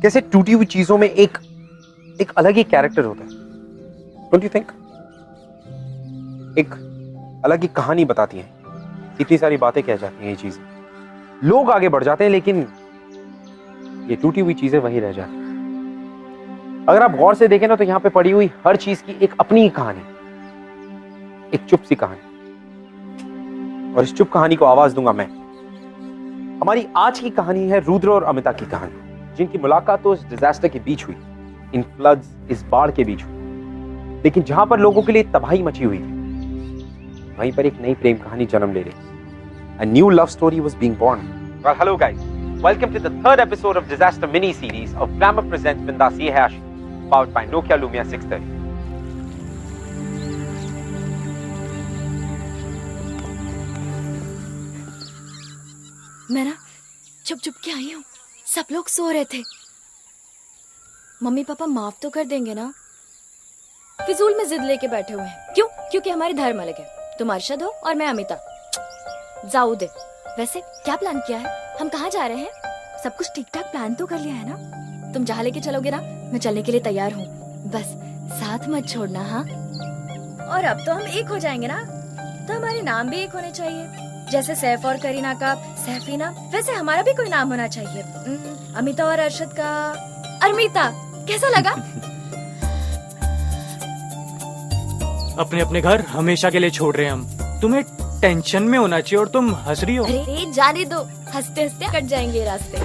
कैसे टूटी हुई चीजों में एक अलग ही कैरेक्टर होता है, डोंट यू थिंक? एक अलग ही कहानी बताती है, इतनी सारी बातें कह जाती हैं ये चीजें, लोग आगे बढ़ जाते हैं लेकिन ये टूटी हुई चीजें वहीं रह जाती हैं। अगर आप गौर से देखें ना तो यहां पे पड़ी हुई हर चीज की एक अपनी ही कहानी, एक चुप सी कहानी, और इस चुप कहानी को आवाज दूंगा मैं। हमारी आज की कहानी है रुद्र और अमिता की कहानी, जिनकी मुलाकात तो इस डिजास्टर के बीच हुई, इन फ्लड्स, इस बाढ़ के बीच हुई। लेकिन जहां पर लोगों के लिए तबाही मची हुई थी, वहीं पर एक नई प्रेम कहानी जन्म ले रही। A new love story was being born. Well, hello guys. Welcome to the third episode of Disaster Mini Series of Glamour Presents Bindas Ye Hai Ashi, powered by Nokia Lumia 630. मैं ना चुप चुप के आई हूँ, सब लोग सो रहे थे। मम्मी पापा माफ तो कर देंगे ना? फिजूल में जिद लेके बैठे हुए हैं। क्यों? क्योंकि हमारे धर्म अलग है। तुम अरशद हो और मैं अमिता। जाओ दे। वैसे क्या प्लान किया है? हम कहाँ जा रहे हैं? सब कुछ ठीक ठाक प्लान तो कर लिया है ना? तुम जहाँ लेके चलोगे ना, मैं चलने के लिए तैयार हूँ। बस साथ मत छोड़ना, हाँ? और अब तो हम एक हो जाएंगे ना, तो हमारे नाम भी एक होने चाहिए। जैसे सैफ और करीना का सैफीना, वैसे हमारा भी कोई नाम होना चाहिए। अमिता और अरशद का अरमिता। कैसा लगा? अपने अपने घर हमेशा के लिए छोड़ रहे हैं हम। तुम्हें टेंशन में होना चाहिए और तुम हंस रही हो। अरे जाने दो, हंसते हंसते कट जाएंगे ये रास्ते।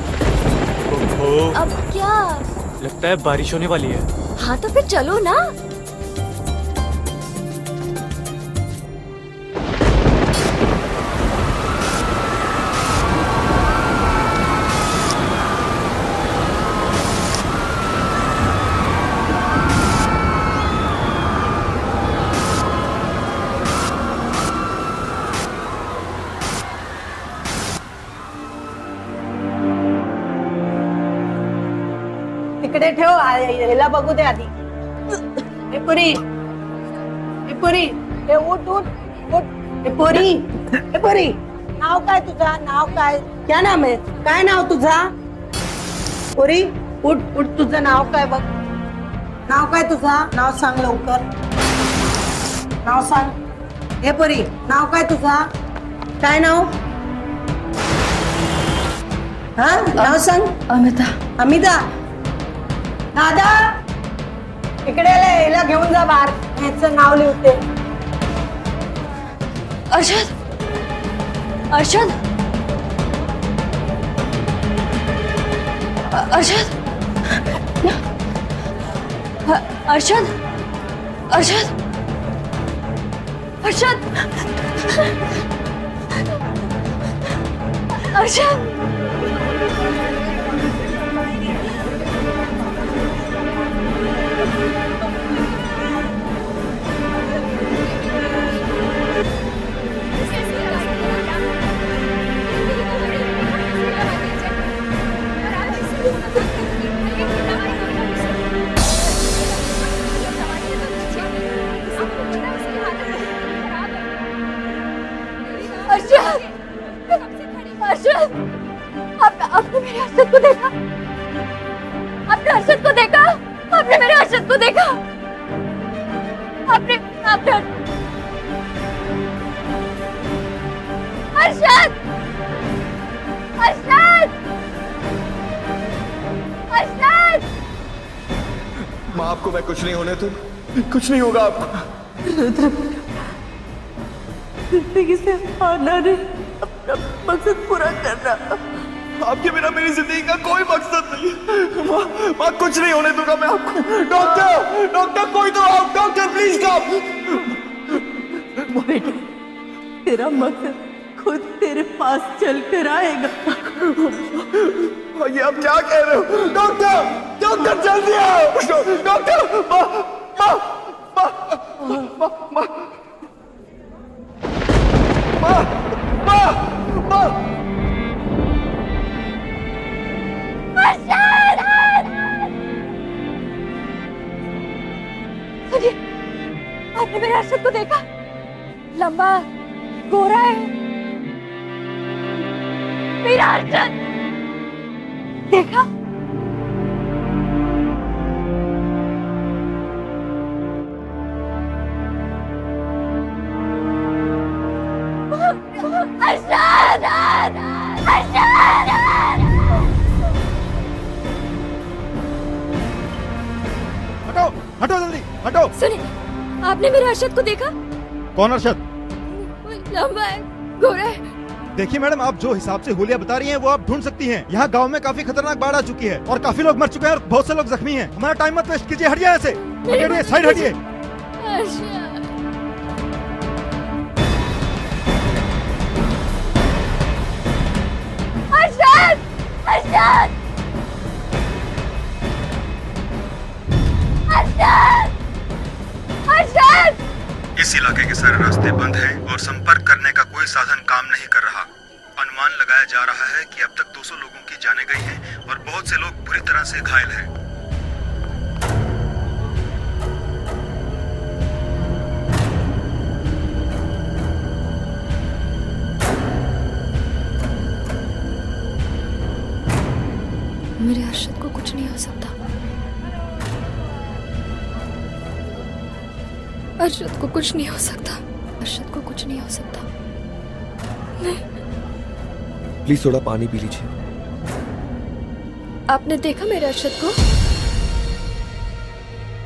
अब क्या? लगता है बारिश होने वाली है। हाँ तो फिर चलो ना। तिकडे ठेव, ह्याला बघू दे आधी। ए पुरी, ए पुरी, ए उठ उठ उठ। ए पुरी, ए पुरी, नाव काय तुझा? नाव काय? क्या नाम आहे? काय नाव तुझा? पुरी उठ उठ, तुझं नाव काय बघ? नाव काय तुझा? नाव सांग लवकर, नाव सांग। ए पुरी, नाव काय तुझा? काय नाव? हा नाव सांग। अमिता। अमिता। दादा इकडे याला घेऊन जा बाहेर, ह्याचं नाव लिहते। अरशद, अरशद, अरशद, अरशद, अरशद, अरशद, अरशद। अरशद, आपने मेरे अरशद को देखा? आपने अरशद को देखा? आपने मेरे अरशद को देखा? आपने आपने अरशद, अरशद, अरशद। माँ आपको मैं कुछ नहीं होने दूँ, कुछ नहीं होगा आपको। रुद्र जिंदगी से हारना नहीं, अपना मकसद पूरा करना। आपके बिना मेरी जिंदगी का कोई मकसद नहीं। माँ कुछ नहीं होने दूंगा मैं आपको। डॉक्टर, डॉक्टर कोई तो आओ, डॉक्टर प्लीज कम। बेटे तेरा मकसद खुद तेरे पास चल कर आएगा। ये आप क्या कह रहे हो? डॉक्टर, डॉक्टर जल्दी आओ। डॉक्टर, माँ माँ माँ माँ माँ माँ माँ माँ। सुनिए, आपने मेरे अरशद को देखा? लंबा, गोरा है मेरा अरशद। देखा? हटो हटो जल्दी हटो। सुनिए, आपने मेरे अरशद को देखा? कौन अरशद? लंबा है, गोरा है। देखिए मैडम, आप जो हिसाब से हुलिया बता रही हैं वो आप ढूंढ सकती हैं। यहाँ गांव में काफी खतरनाक बाढ़ आ चुकी है और काफी लोग मर चुके हैं और बहुत से लोग जख्मी हैं। हमारा टाइम मत वेस्ट कीजिए, हटिए ऐसे, हटिए, साइड हटिए। अरशद, अरशद, अरशद, अरशद, अरशद। इस इलाके के सारे रास्ते बंद हैं और संपर्क करने का कोई साधन काम नहीं कर रहा। अनुमान लगाया जा रहा है कि अब तक 200 लोगों की जानें गई हैं और बहुत से लोग बुरी तरह से घायल हैं। मेरे अरशद को कुछ नहीं हो सकता। अरशद को कुछ नहीं हो सकता। अरशद को कुछ नहीं हो सकता। प्लीज थोड़ा पानी पी लीजिए। आपने देखा मेरे अरशद को?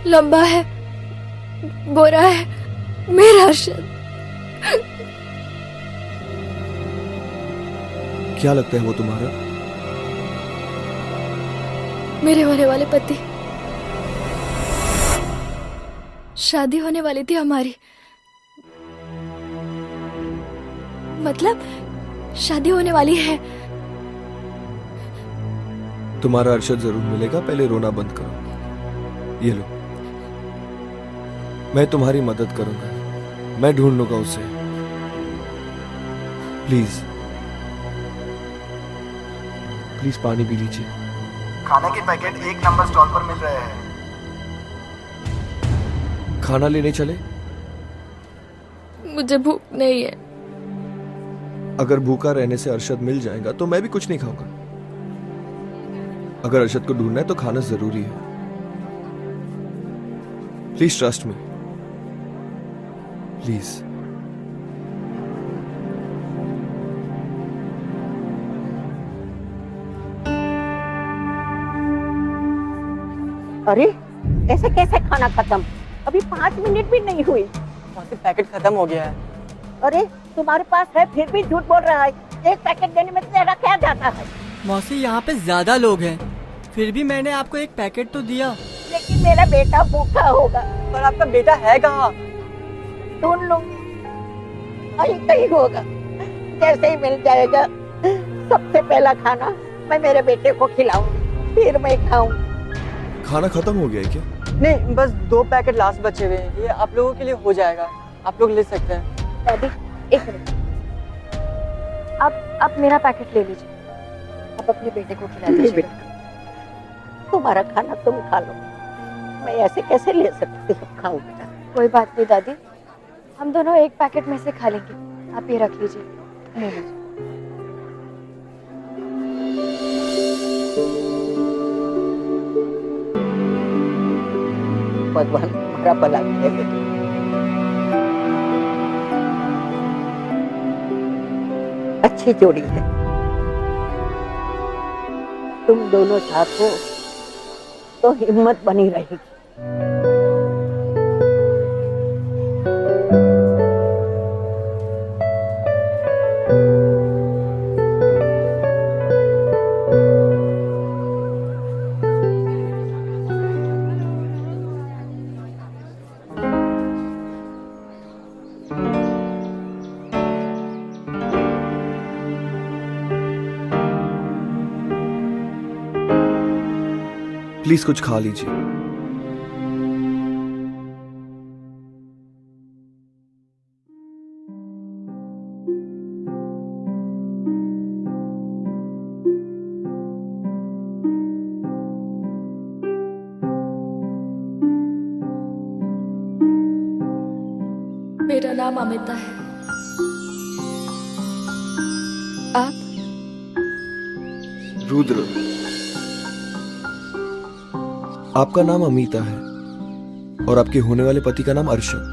लंबा है, गोरा है, मेरा अरशद। क्या लगता है वो तुम्हारा? मेरे होने वाले पति। शादी होने वाली थी हमारी। मतलब शादी होने वाली है। तुम्हारा अरशद जरूर मिलेगा, पहले रोना बंद करो। ये लो, मैं तुम्हारी मदद करूंगा, मैं ढूंढ लूंगा उसे। प्लीज प्लीज पानी पी लीजिए। खाने के पैकेट 1 नंबर स्टॉल पर मिल रहे हैं। खाना लेने चले? मुझे भूख नहीं है। अगर भूखा रहने से अरशद मिल जाएगा तो मैं भी कुछ नहीं खाऊंगा। अगर अरशद को ढूंढना है तो खाना जरूरी है। Please trust me, please. अरे ऐसे कैसे खाना खत्म? अभी 5 मिनट भी नहीं हुई। पैकेट खत्म हो गया है। अरे तुम्हारे पास है फिर भी झूठ बोल रहा है। एक पैकेट देने में तेरा क्या जाता है? मौसी, यहाँ पे ज्यादा लोग हैं, फिर भी मैंने आपको एक पैकेट तो दिया। लेकिन मेरा बेटा भूखा होगा। पर आपका बेटा है कहाँ? ढूंढ लूंगी, कहीं कहीं होगा। जैसे ही मिल जाएगा सबसे पहला खाना मैं मेरे बेटे को खिलाऊंगी, फिर मैं खाऊंगी। खाना खत्म हो गया है क्या? नहीं, बस 2 पैकेट लास्ट बचे हुए हैं। ये आप लोगों के लिए हो जाएगा, आप लोग ले सकते हैं। दादी, एक मिनट। आप मेरा पैकेट ले लीजिए। आप अपने बेटे को खिला दीजिए। तुम्हारा खाना तुम खा लो, मैं ऐसे कैसे ले सकती हूँ? खाऊं बेटा। कोई बात नहीं दादी, हम दोनों एक पैकेट में से खा लेंगे। आप ये रख लीजिए, ले लीजिए। भगवान तुम्हारा भला करे बेटा। अच्छी जोड़ी है, तुम दोनों साथ हो तो हिम्मत बनी रहेगी। प्लीज कुछ खा लीजिए। मेरा नाम अमिता है। आप? रुद्र। आपका नाम अमीता है और आपके होने वाले पति का नाम अरशद।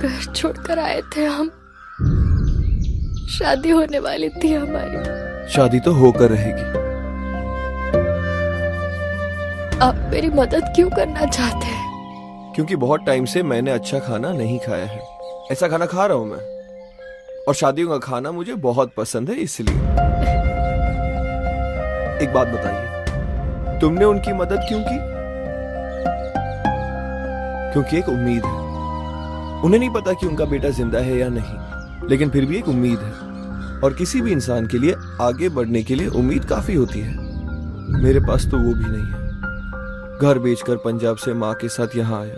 घर छोड़कर आए थे हम, शादी होने वाली थी हमारी। शादी तो होकर रहेगी। आप मेरी मदद क्यों करना चाहते हैं? क्योंकि बहुत टाइम से मैंने अच्छा खाना नहीं खाया है। ऐसा खाना खा रहा हूं मैं, और शादियों का खाना मुझे बहुत पसंद है, इसलिए। एक बात बताइए, तुमने उनकी मदद क्यों की? क्योंकि एक उम्मीद है। उन्हें नहीं पता कि उनका बेटा जिंदा है या नहीं, लेकिन फिर भी एक उम्मीद है, और किसी भी इंसान के लिए आगे बढ़ने के लिए उम्मीद काफी होती है। मेरे पास तो वो भी नहीं है। घर बेचकर पंजाब से माँ के साथ यहाँ आया,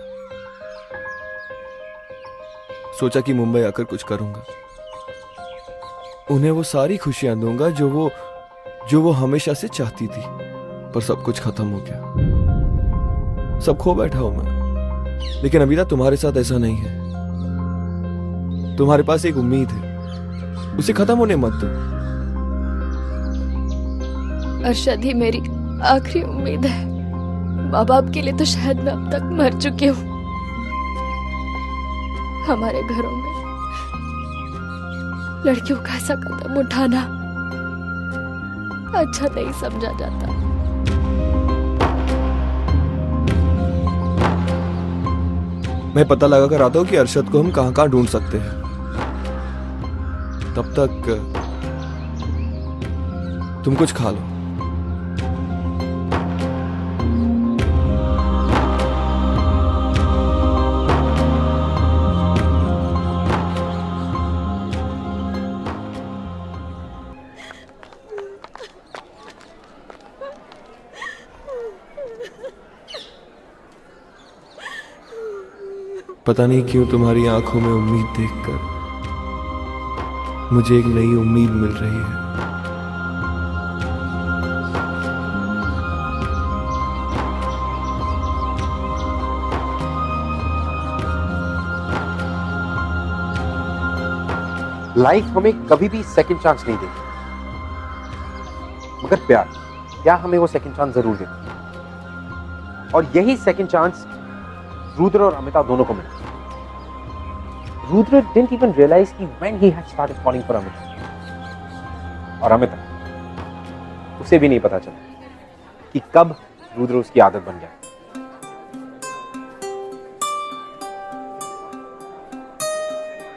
सोचा कि मुंबई आकर कुछ करूंगा, उन्हें वो सारी खुशियां दूंगा जो वो हमेशा से चाहती थी। पर सब कुछ खत्म हो गया, सब खो बैठा हूं मैं। लेकिन अभी तक तुम्हारे साथ ऐसा नहीं है। तुम्हारे पास एक उम्मीद है, उसे खत्म होने मत दो। अरशद ही मेरी आखिरी उम्मीद है। माँ बाप के लिए तो शायद मैं अब तक मर चुकी हूँ। हमारे घरों में लड़कियों का ऐसा कदम उठाना अच्छा नहीं समझा जाता। मैं पता लगा कर आता हूँ कि अरशद को हम कहाँ कहाँ ढूंढ सकते हैं। तब तक तुम कुछ खा लो। पता नहीं क्यों तुम्हारी आंखों में उम्मीद देखकर मुझे एक नई उम्मीद मिल रही है। लाइफ हमें कभी भी सेकंड चांस नहीं देती, मगर प्यार हमें वो सेकंड चांस जरूर देती है। और यही सेकंड चांस रुद्र और अमिता दोनों को मिला। रुद्र didn't even realize कि when he had started falling for Amita, और अमिता, उसे भी नहीं पता चला कि कब रुद्र उसकी आदत बन गया।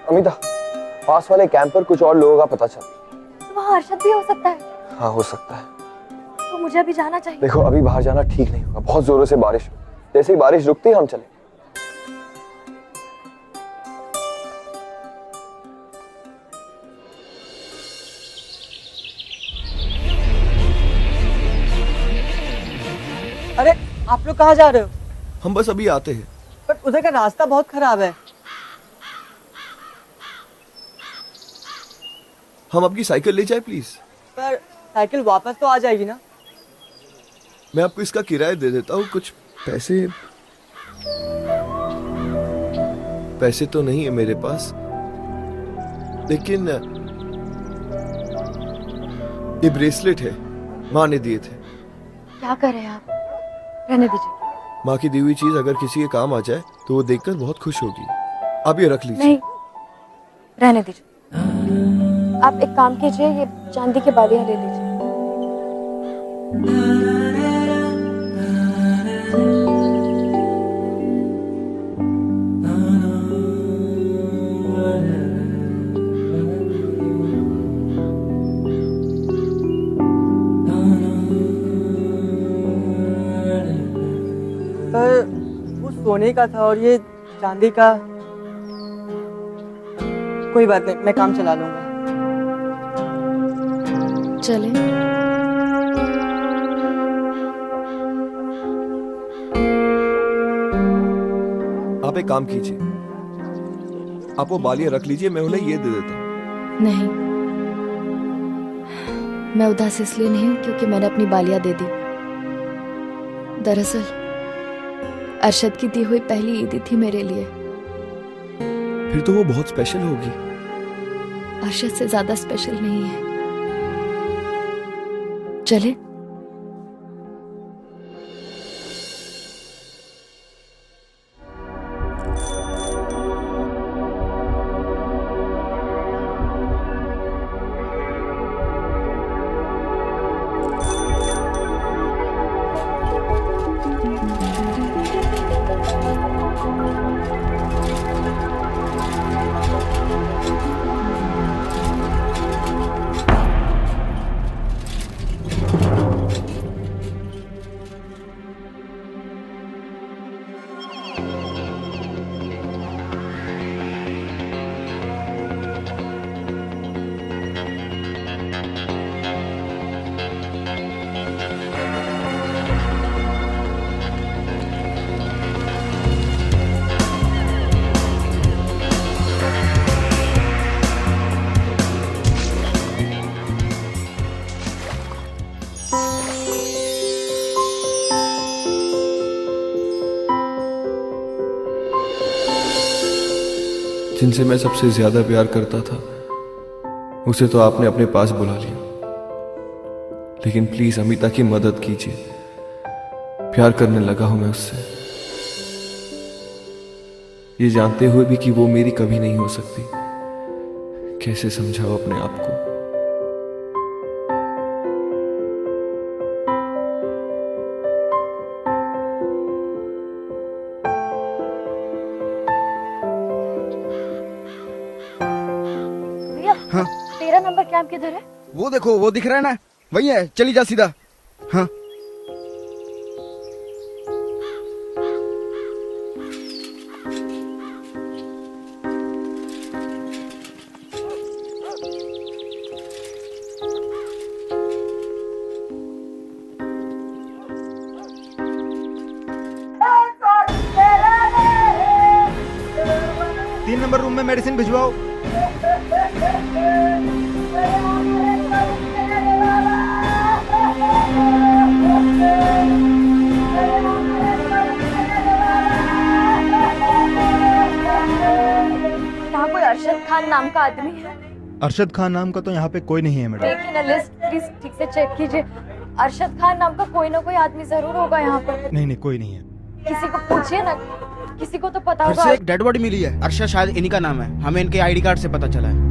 अमिता, पास वाले कैंप पर कुछ और लोगों का पता चला। तो वहाँ अरशद भी हो सकता है। हाँ, हो सकता है। तो मुझे अभी जाना चाहिए। देखो, अभी बाहर जाना ठीक नहीं होगा, बहुत जोरों से बारिश। जैसे ही बारिश रुकती हम चले। अरे, आप लोग कहाँ जा रहे हो? हम बस अभी आते हैं। पर उधर का रास्ता बहुत खराब है। हम आपकी साइकिल ले जाए प्लीज। पर साइकिल वापस तो आ जाएगी ना? मैं आपको इसका किराया दे देता हूँ। कुछ पैसे तो नहीं है मेरे पास, लेकिन ये ब्रेसलेट है, माँ ने दिए थे। क्या करें आप? रहने दीजिए। माँ की दी हुई चीज अगर किसी के काम आ जाए तो वो देखकर बहुत खुश होगी। आप ये रख लीजिए। नहीं, रहने दीजिए। आप एक काम कीजिए, ये चांदी के बालियां ले लीजिए। पर वो सोने का था और ये चांदी का। कोई बात नहीं, मैं काम चला लूंगा। चलें। आप एक काम कीजिए, आप वो बालियां रख लीजिए, मैं उन्हें ये दे देता हूँ। नहीं, मैं उदास इसलिए नहीं हूं क्योंकि मैंने अपनी बालियां दे दी। दरअसल अरशद की दी हुई पहली ईदी थी मेरे लिए। फिर तो वो बहुत स्पेशल होगी। अरशद से ज्यादा स्पेशल नहीं है। चले। जिनसे मैं सबसे ज्यादा प्यार करता था उसे तो आपने अपने पास बुला लिया, लेकिन प्लीज अमिता की मदद कीजिए। प्यार करने लगा हूं मैं उससे, ये जानते हुए भी कि वो मेरी कभी नहीं हो सकती। कैसे समझाओ अपने आप को? हाँ। तेरा नंबर कैंप किधर है? वो देखो, वो दिख रहा है ना, वही है, चली जा सीधा। हाँ। तीन नंबर रूम में मेडिसिन भिजवाओ। यहाँ कोई अरशद खान नाम का आदमी है? अरशद खान नाम का तो यहाँ पे कोई नहीं है मैडम। देखिए ना, लिस्ट प्लीज ठीक से चेक कीजिए। अरशद खान नाम का कोई ना कोई आदमी जरूर होगा यहाँ पर। नहीं नहीं, कोई नहीं है। किसी को पूछिए ना, किसी को तो पता फिर होगा। से एक डेड बॉडी मिली है। अरशद शायद इन्हीं का नाम है, हमें इनके आईडी कार्ड से पता चला है।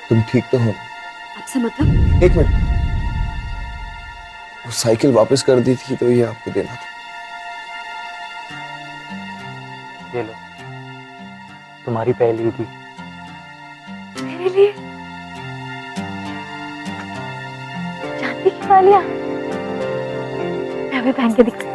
तुम ठीक तो हो? आपसे मतलब? एक मिनट, वो साइकिल वापस कर दी थी तो ये आपको देना था। ये लो, तुम्हारी पहली थी। मेरे लिए चांदी की बालियां? मैं अभी पहन के दिखाती हूँ।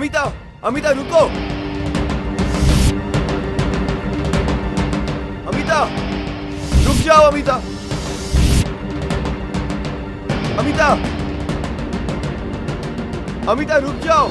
अमिता, अमिता रुको। अमिता, रुक जाओ अमिता। अमिता, अमिता रुक जाओ।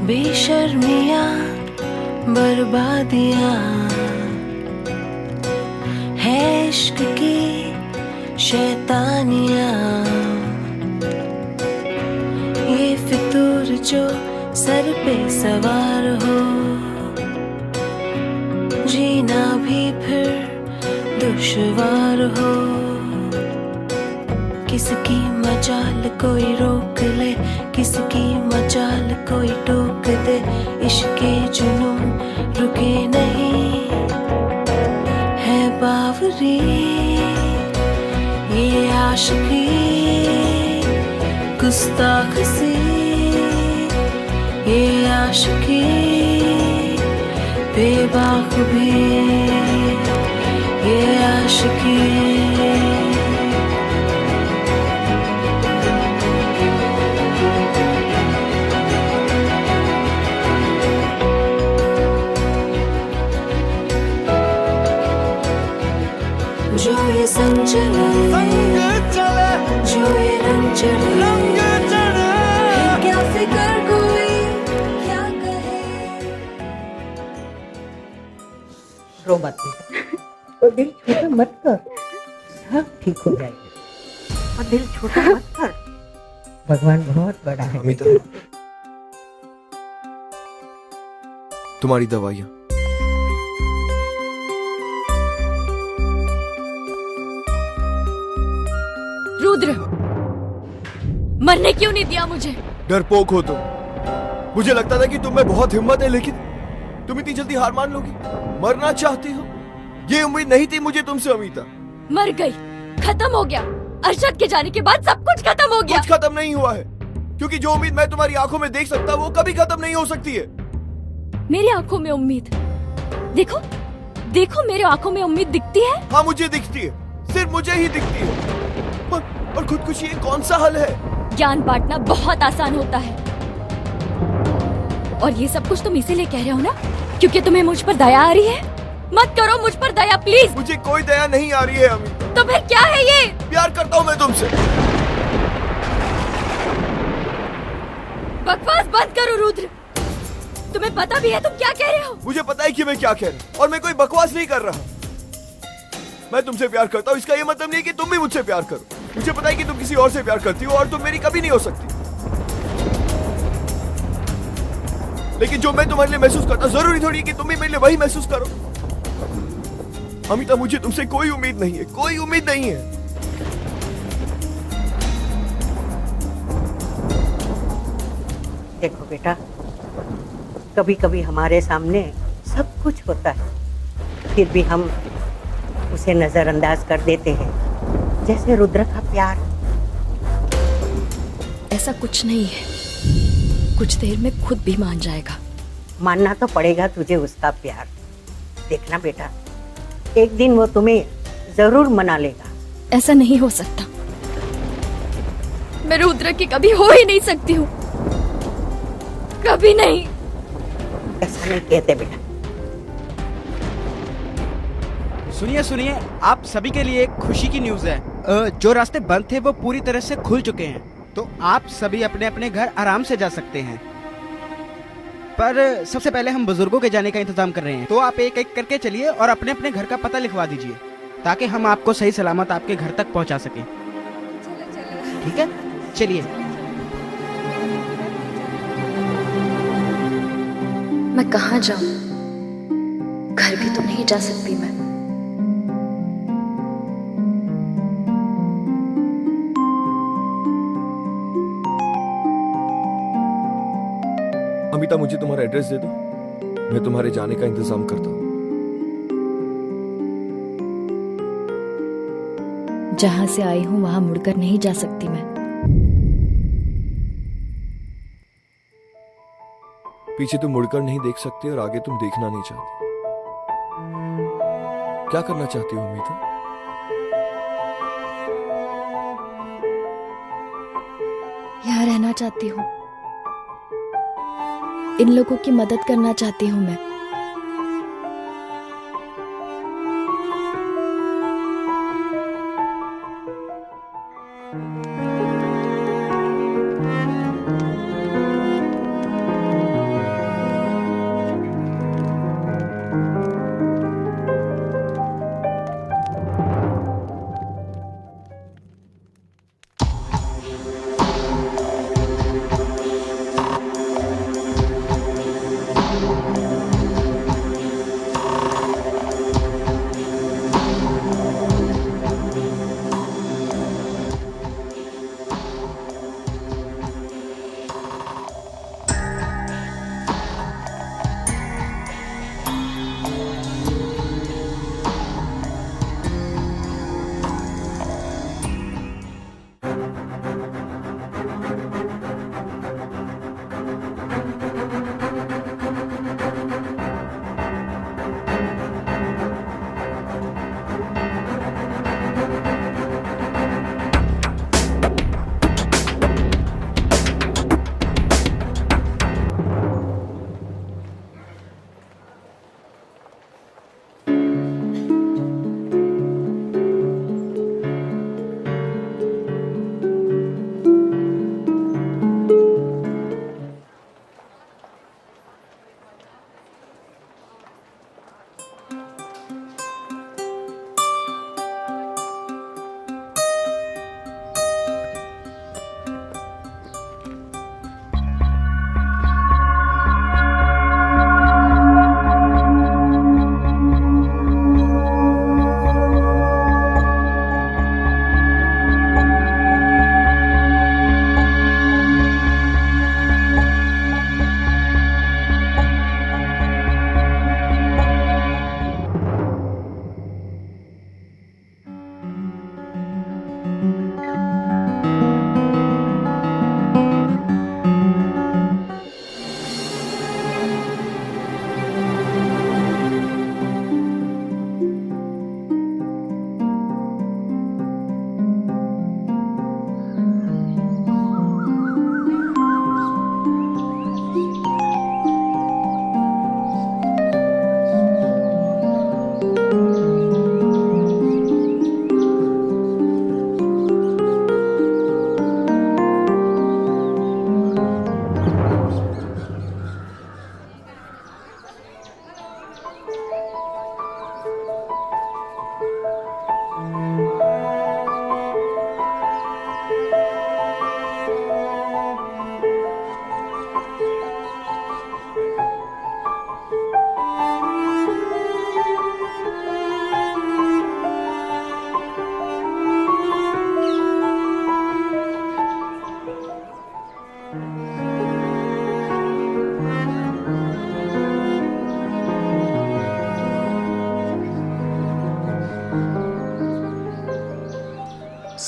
बेशर्मियाँ बर्बादियाँ है इश्क की शैतानियाँ, ये फितूर जो सर पे सवार हो, जीना भी फिर दुश्वार हो। किसकी मजाल कोई रोक ले, किसकी मजाल कोई टोक दे, इश्के जुनून रुके नहीं है बावरी, ये आशिकी गुस्ताख सी, ये आशिकी बेबाक भी, ये आशिकी जो ये संग चले, जो ये रंग चढ़े, क्या फिकर कोई क्या कहे। रो मत, तो दिल छोटा मत कर, सब ठीक हो जाएगा। और दिल छोटा मत कर, भगवान बहुत बड़ा है। अमिता, तुम्हारी दवाइयाँ। रुद्र, मरने क्यों नहीं दिया मुझे? डरपोक हो तुम। मुझे लगता था कि तुम में बहुत हिम्मत है, लेकिन तुम इतनी जल्दी हार मान लोगी। मरना चाहती हो, ये उम्मीद नहीं थी मुझे तुमसे अमिता। मर गई, खत्म हो गया। अरशद के जाने के बाद सब कुछ खत्म हो गया। कुछ खत्म नहीं हुआ है, क्योंकि जो उम्मीद मैं तुम्हारी आंखों में देख सकता वो कभी खत्म नहीं हो सकती है। मेरी आंखों में उम्मीद? देखो देखो, मेरे आंखों में उम्मीद दिखती है। हाँ, मुझे दिखती है, सिर्फ मुझे ही दिखती है। और खुदकुशी कौन सा हल है? ज्ञान बांटना बहुत आसान होता है। और ये सब कुछ तुम इसीलिए कह रहे हो ना, क्योंकि तुम्हें मुझ पर दया आ रही है? मत करो मुझ पर दया प्लीज। मुझे कोई दया नहीं आ रही है अमिता। तो फिर क्या है ये? प्यार करता हूँ मैं तुमसे। बकवास बंद करो रुद्र। तुम्हें पता भी है तुम क्या कह रहे हो? मुझे पता है कि मैं क्या कह रहा हूँ, और मैं कोई बकवास नहीं कर रहा। मैं तुमसे प्यार करता हूँ, इसका ये मतलब नहीं कि तुम भी मुझसे प्यार करो। मुझे पता है कि तुम किसी और से प्यार करती हो, और तुम मेरी कभी नहीं हो सकती। लेकिन जो मैं तुम्हारे लिए महसूस करता, जरूरी थोड़ी है कि तुम भी मेरे लिए वही महसूस करो। अमिता, मुझे तुमसे कोई उम्मीद नहीं है, कोई उम्मीद नहीं है। देखो बेटा, कभी कभी हमारे सामने सब कुछ होता है, फिर भी हम उसे नजरअंदाज कर देते हैं, जैसे रुद्र का प्यार। ऐसा कुछ नहीं है, कुछ देर में खुद भी मान जाएगा। मानना तो पड़ेगा तुझे उसका प्यार। देखना बेटा, एक दिन वो तुम्हें जरूर मना लेगा। ऐसा नहीं हो सकता, मैं रुद्र की कभी हो ही नहीं सकती हूँ, कभी नहीं। ऐसा नहीं कहते बेटा। सुनिए सुनिए, आप सभी के लिए एक खुशी की न्यूज़ है। जो रास्ते बंद थे वो पूरी तरह से खुल चुके हैं, तो आप सभी अपने अपने घर आराम से जा सकते हैं। पर सबसे पहले हम बुजुर्गों के जाने का इंतजाम कर रहे हैं, तो आप एक एक करके चलिए और अपने अपने घर का पता लिखवा दीजिए, ताकि हम आपको सही सलामत आपके घर तक पहुंचा सकें। ठीक है, चलिए। मैं कहाँ जाऊं? घर भी तो नहीं जा सकती मैं। अमिता, मुझे तुम्हारा एड्रेस दे दो, मैं तुम्हारे जाने का इंतजाम करता हूँ। जहां से आई हूं वहां मुड़कर नहीं जा सकती मैं। पीछे तुम मुड़कर नहीं देख सकते और आगे तुम देखना नहीं चाहती। क्या करना चाहती हो अमिता? यहाँ रहना चाहती हूँ, इन लोगों की मदद करना चाहती हूँ मैं।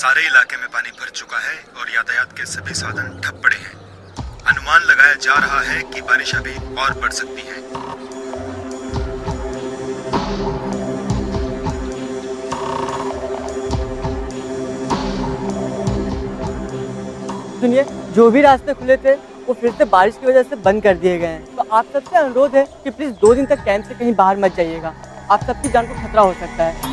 सारे इलाके में पानी भर चुका है और यातायात के सभी साधन ठप पड़े हैं। अनुमान लगाया जा रहा है कि बारिश अभी और बढ़ सकती है। सुनिए, जो भी रास्ते खुले थे वो फिर से बारिश की वजह से बंद कर दिए गए हैं। तो आप सबसे अनुरोध है कि प्लीज 2 दिन तक कैंप से कहीं बाहर मत जाइएगा। आप सबकी जान को खतरा हो सकता है।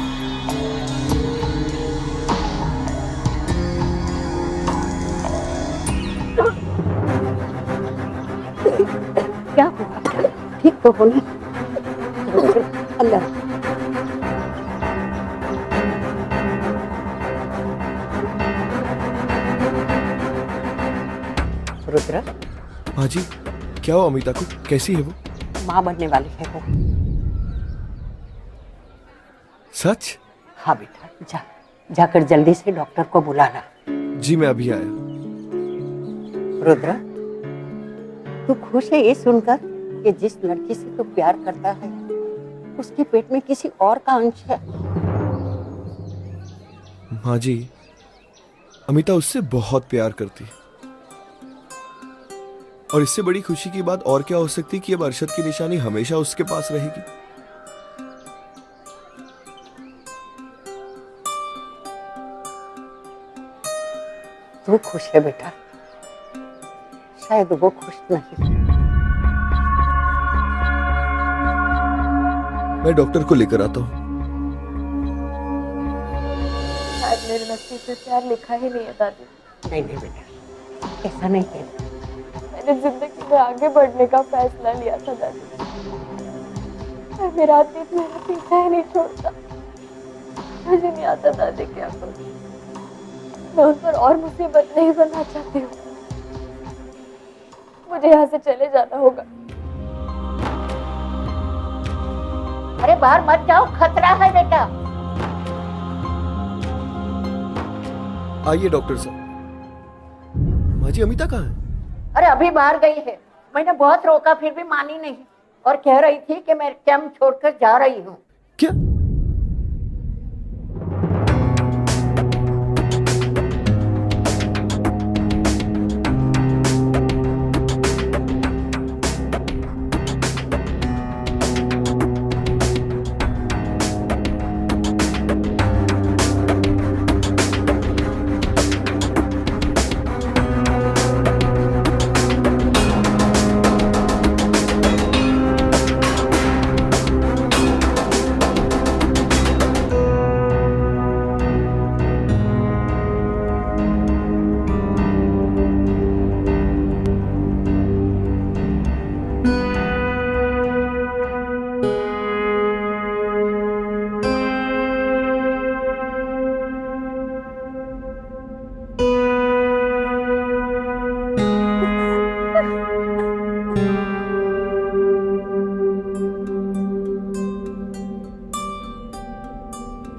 क्या हुआ? ठीक तो होनी। अल्लाह रुद्र, माँ जी, क्या हुआ अमिता को? कैसी है वो? माँ बनने वाली है वो। सच? हाँ बेटा, जाकर जल्दी से डॉक्टर को बुलाना। जी मैं अभी आया। रुद्र, तू खुश है ये सुनकर कि जिस लड़की से तू प्यार करता है उसके पेट में किसी और का अंश है? माँ जी, अमिता उससे बहुत प्यार करती है और इससे बड़ी खुशी की बात और क्या हो सकती कि अब अरशद की निशानी हमेशा उसके पास रहेगी। तू खुश है बेटा, शायद वो खुश नहीं। मैं डॉक्टर को लेकर आता हूँ। शायद मेरे नसीब में प्यार लिखा ही नहीं है दादी। नहीं नहीं बेटा, ऐसा नहीं है। मैंने जिंदगी में आगे बढ़ने का फैसला लिया था दादी, पर मेरा अतीत मेरा पीछा ही नहीं छोड़ता। मुझे नहीं आता दादी क्या करूं। मैं उस पर और मुसीबत नहीं बनना चाहती हूँ। मुझे यहाँ से चले जाना होगा। अरे बाहर मत जाओ, खतरा है बेटा। आइए डॉक्टर साहब। माँ जी, अमिता कहाँ है? अरे अभी बाहर गई है। मैंने बहुत रोका फिर भी मानी नहीं और कह रही थी कि मैं कैंप छोड़कर जा रही हूँ। क्या?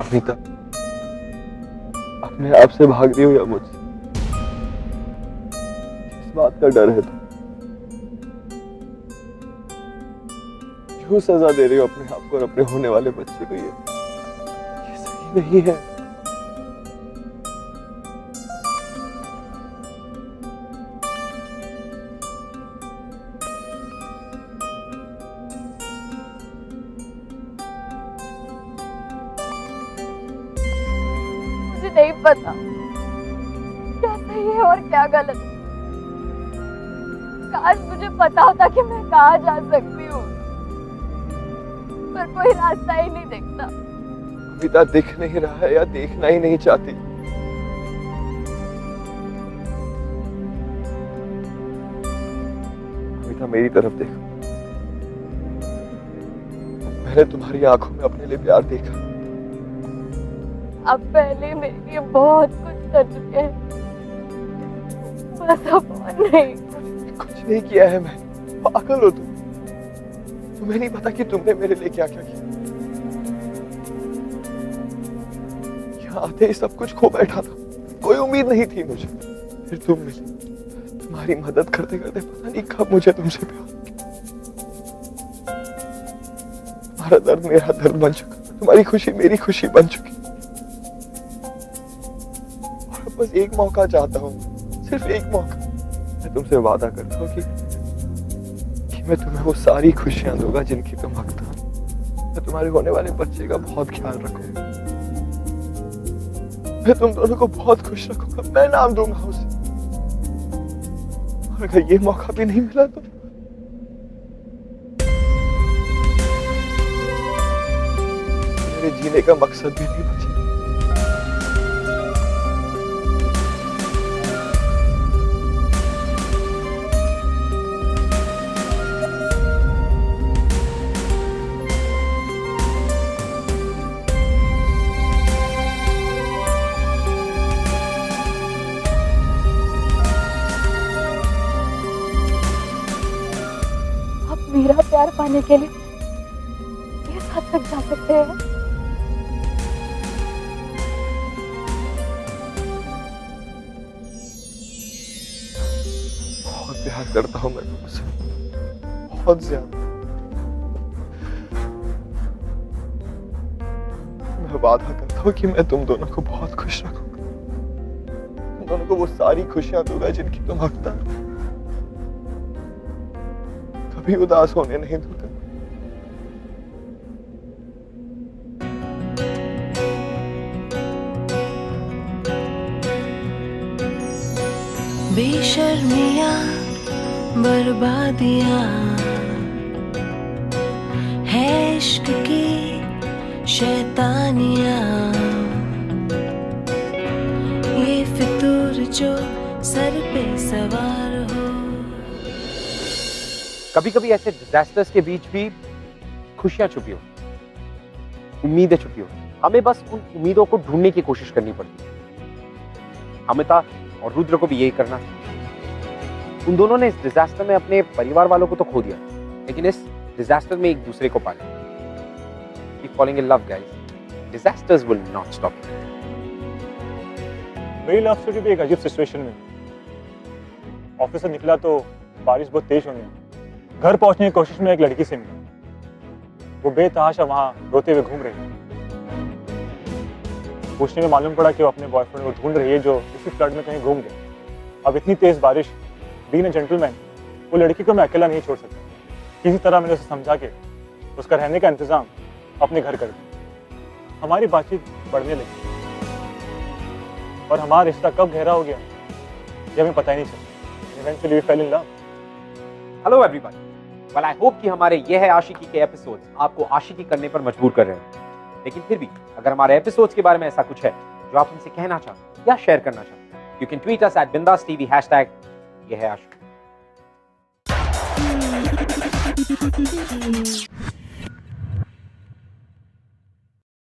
अमिता, अपने आप से भाग रही हो या मुझसे? किस बात का डर है? क्यों सजा दे रही हो अपने आप को और अपने होने वाले बच्चे को? ये सही नहीं है। नहीं पता क्या सही है और क्या गलत। काश मुझे पता होता कि मैं कहाँ जा सकती हूँ, पर कोई रास्ता ही नहीं दिखता। अमिता, दिख नहीं रहा है या देखना ही नहीं चाहती? अमिता, मेरी तरफ देखो। मैंने तुम्हारी आंखों में अपने लिए प्यार देखा। अब पहले मेरे लिए बहुत कुछ कर चुके हैं, बस अब और नहीं। कुछ नहीं किया है मैं। पागल हो तुम। तुम्हें नहीं पता कि तुमने मेरे लिए क्या क्या किया। यहाँ आते ही सब कुछ खो बैठा था। कोई उम्मीद नहीं थी मुझे। फिर तुम मिली। तुम्हारी मदद करते करते पता नहीं कब मुझे तुमसे प्यार। तुम्हारा दर्द मेरा दर्द बन चुका। तुम्हारी खुशी मेरी खुशी बन चुकी। बस एक मौका चाहता हूँ, सिर्फ एक मौका। मैं तुमसे वादा करता हूँ कि मैं तुम्हें वो सारी खुशियां दूंगा जिनकी तुम हकदार हो। मैं तुम्हारे होने वाले बच्चे का बहुत ख्याल रखूंगा। मैं तुम दोनों को बहुत खुश रखूंगा। मैं नाम दूंगा उसे। और अगर ये मौका भी नहीं मिला तो मेरे जीने का मकसद भी नहीं बचा। मेरा प्यार पाने के लिए इस हद तक जा सकते हैं। बहुत प्यार करता हूं मैं तुमसे, बहुत ज्यादा। मैं वादा करता हूं कि मैं तुम दोनों को बहुत खुश रखूंगा। तुम दोनों को वो सारी खुशियां दूंगा जिनकी तुम हकदार हो। कभी उदास होने नहीं दूंगा। बेशर्मियां बर्बादियां है इश्क की शैतानियां, ये फितूर जो सर पे सवार हो। कभी कभी ऐसे डिजास्टर्स के बीच भी खुशियां छुपी हो, उम्मीदें छुपी हो। हमें बस उन उम्मीदों को ढूंढने की कोशिश करनी पड़ती है। अमिता और रुद्र को भी यही करना था। उन दोनों ने इस डिजास्टर में अपने परिवार वालों को तो खो दिया, लेकिन इस डिजास्टर में एक दूसरे को पाया। Keep falling in love, guys. Disasters will not stop. मेरी लव स्टोरी भी एक अजीब सिचुएशन में। ऑफिस से निकला तो बारिश बहुत तेज होने लगी। घर पहुंचने की कोशिश में एक लड़की से मिला। वो बेतहाशा वहां रोते हुए घूम रही थी। पूछने में मालूम पड़ा कि वो अपने बॉयफ्रेंड को ढूंढ रही है जो इसी फ्लड में कहीं घूम गया। अब इतनी तेज बारिश, बीइंग अ जेंटलमैन, वो लड़की को मैं अकेला नहीं छोड़ सकता। किसी तरह मैंने उसे समझा के उसका रहने का इंतजाम अपने घर कर दिया। हमारी बातचीत बढ़ने लगी और हमारा रिश्ता कब गहरा हो गया ये हमें पता ही नहीं चला। Eventually we fell in love. Hello everyone, well I hope कि हमारे ये है आशिकी के एपिसोड्स आपको आशिकी करने पर मजबूर कर रहे हैं। लेकिन फिर भी अगर हमारे एपिसोड्स के बारे में ऐसा कुछ है जो आप हमसे कहना चाहते या शेयर करना चाहते हैं, you can tweet us @bindaastv #ये है आशिकी।